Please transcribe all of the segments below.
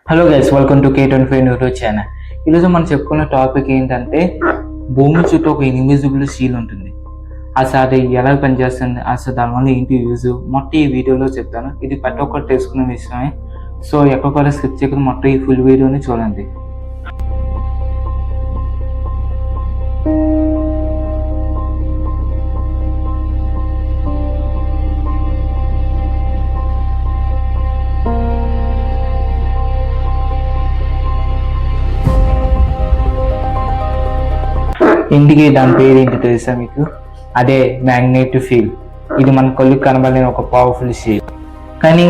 Hello guys, welcome to K25 neuro channel. ఈరోజు మనం చెప్పుకున్న టాపిక్ ఏంటంటే భూమి చుట్టూ ఒక ఇన్విజిబుల్ షీల్ ఉంటుంది. అసలు అది ఎలా పనిచేస్తుంది, అసలు దానివల్ల ఏంటి యూజ్, మొత్తం ఈ వీడియోలో చెప్తాను. ఇది ప్రతి ఒక్కరు తెలుసుకున్న విషయమే. సో ఎక్కడ కూడా స్కిప్ చేయకుండా మొత్తం ఈ ఫుల్ వీడియోని చూడండి. ఇంటికి దాని పేరు ఏంటి తెలుసా మీకు? అదే మ్యాగ్నెటిక్ ఫీల్డ్. ఇది మన కళ్ళుకి కనబడిన ఒక పవర్ఫుల్ షీల్. కానీ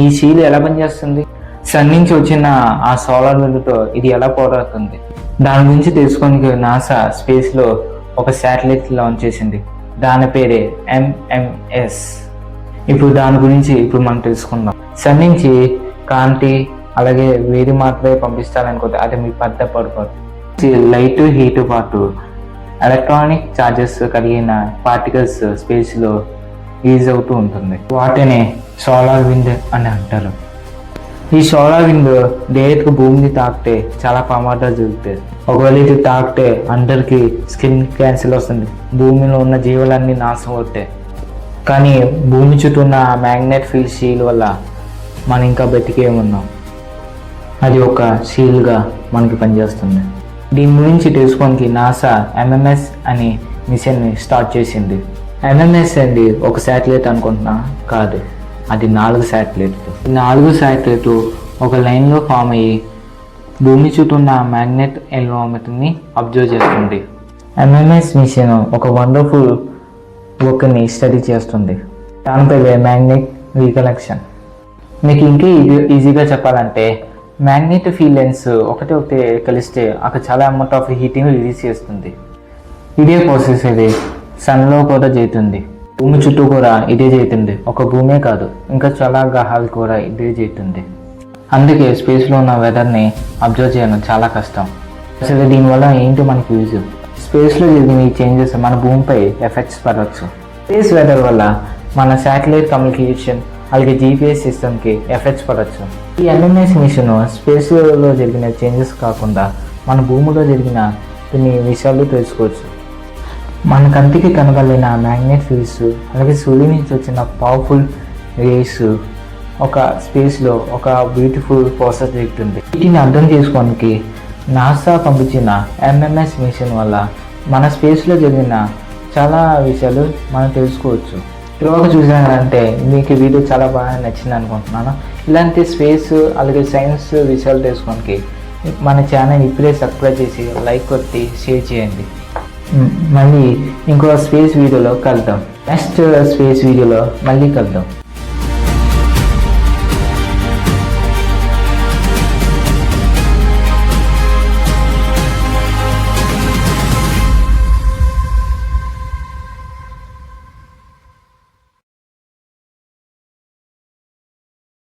ఈ షీల్ ఎలా పనిచేస్తుంది? సన్ నుంచి వచ్చిన ఆ సోలార్ వెలుగుతో ఇది ఎలా పోరాడుతుంది? దాని గురించి తెలుసుకోనికి నాసా స్పేస్లో ఒక శాటిలైట్ లాంచ్ చేసింది. దాని పేరే MMS. ఇప్పుడు దాని గురించి మనం తెలుసుకుందాం. సన్ నుంచి కాంతి అలాగే వేడి మాత్రమే పంపిస్తారనుకుంటే అది మీ పెద్ద పొరపాటు. లైట్ హీట్ పాటు ఎలక్ట్రానిక్ చార్జెస్ కలిగిన పార్టికల్స్ స్పేస్లో యూజ్ అవుతూ ఉంటుంది. వాటిని సోలార్ విండ్ అని అంటారు. ఈ సోలార్ విండ్ డైరెక్ట్గా భూమిని తాకితే చాలా ప్రమాదాలు జరుగుతాయి. ఒకవేళ ఇది తాకితే అందరికీ స్కిన్ క్యాన్సర్ వస్తుంది, భూమిలో ఉన్న జీవులన్నీ నాశనం అవుతాయి. కానీ భూమి చుట్టూ ఉన్న మ్యాగ్నెట్ ఫీల్డ్ షీల్ వల్ల మనం ఇంకా బతికే ఉన్నాం. అది ఒక షీల్గా మనకి పనిచేస్తుంది. దీని గురించి తెలుసుకోనికి నాసా MMS అనే మిషన్ని స్టార్ట్ చేసింది. MMS అండి ఒక శాటిలైట్ అనుకుంటున్నా, కాదు, అది 4 శాటిలైట్లు. 4 శాటిలైట్లు ఒక లైన్లో ఫామ్ అయ్యి భూమి చుట్టూ ఉన్న మ్యాగ్నెట్ ఎన్విరాన్మెంట్ని అబ్జర్వ్ చేస్తుంది. MMS మిషన్ ఒక వండర్ఫుల్ వర్క్ని స్టడీ చేస్తుంది. దానిపై మ్యాగ్నెట్ రీకనెక్షన్. మీకు ఇంకా ఈజీగా చెప్పాలంటే మ్యాగ్నెటిక్ ఫీల్డ్ లెన్స్ ఒకటే కలిస్తే అక్కడ చాలా అమౌంట్ ఆఫ్ హీటింగ్ రిలీజ్ చేస్తుంది. ఇదే ప్రాసెస్ ఇది సన్లో కూడా జరుగుతుంది, భూమి చుట్టూ కూడా ఇదే జరుగుతుంది. ఒక భూమే కాదు, ఇంకా చాలా గ్రహాలు కూడా ఇదే జరుగుతుంది. అందుకే స్పేస్లో ఉన్న వెదర్ని అబ్జర్వ్ చేయడం చాలా కష్టం. అసలు దీనివల్ల ఏంటి మనకి యూజ్? స్పేస్లో జరిగిన ఈ చేంజెస్ మన భూమిపై ఎఫెక్ట్స్ పడవచ్చు. స్పేస్ వెదర్ వల్ల మన శాటిలైట్ కమ్యూనికేషన్ అలాగే GPS సిస్టమ్కి ఎఫెక్ట్స్ పడవచ్చు. ఈ MMS మిషన్ స్పేస్లో జరిగిన చేంజెస్ కాకుండా మన భూమిలో జరిగిన కొన్ని విషయాలు తెలుసుకోవచ్చు. మన కంటికి కనబడిన మ్యాగ్నెట్ ఫీల్డ్స్ అలాగే సూర్యుడి నుంచి వచ్చిన పవర్ఫుల్ రేస్ ఒక స్పేస్లో ఒక బ్యూటిఫుల్ ప్రాసెస్ జరుగుతుంది. వీటిని అర్థం చేసుకోవడానికి నాసా పంపించిన MMS మిషన్ వల్ల మన స్పేస్లో జరిగిన చాలా విషయాలు మనం తెలుసుకోవచ్చు. ఇలాగ చూసానంటే మీకు వీడియో చాలా బాగా నచ్చింది అనుకుంటున్నాను. ఇలాంటి స్పేస్ అలాగే సైన్స్ విషయాలు తెలుసుకోవడానికి మన ఛానల్ ఇప్పుడే సబ్స్క్రైబ్ చేసి లైక్ కొట్టి షేర్ చేయండి. మళ్ళీ ఇంకో స్పేస్ వీడియోలో కలుద్దాం. నెక్స్ట్ స్పేస్ వీడియోలో మళ్ళీ కలుద్దాం.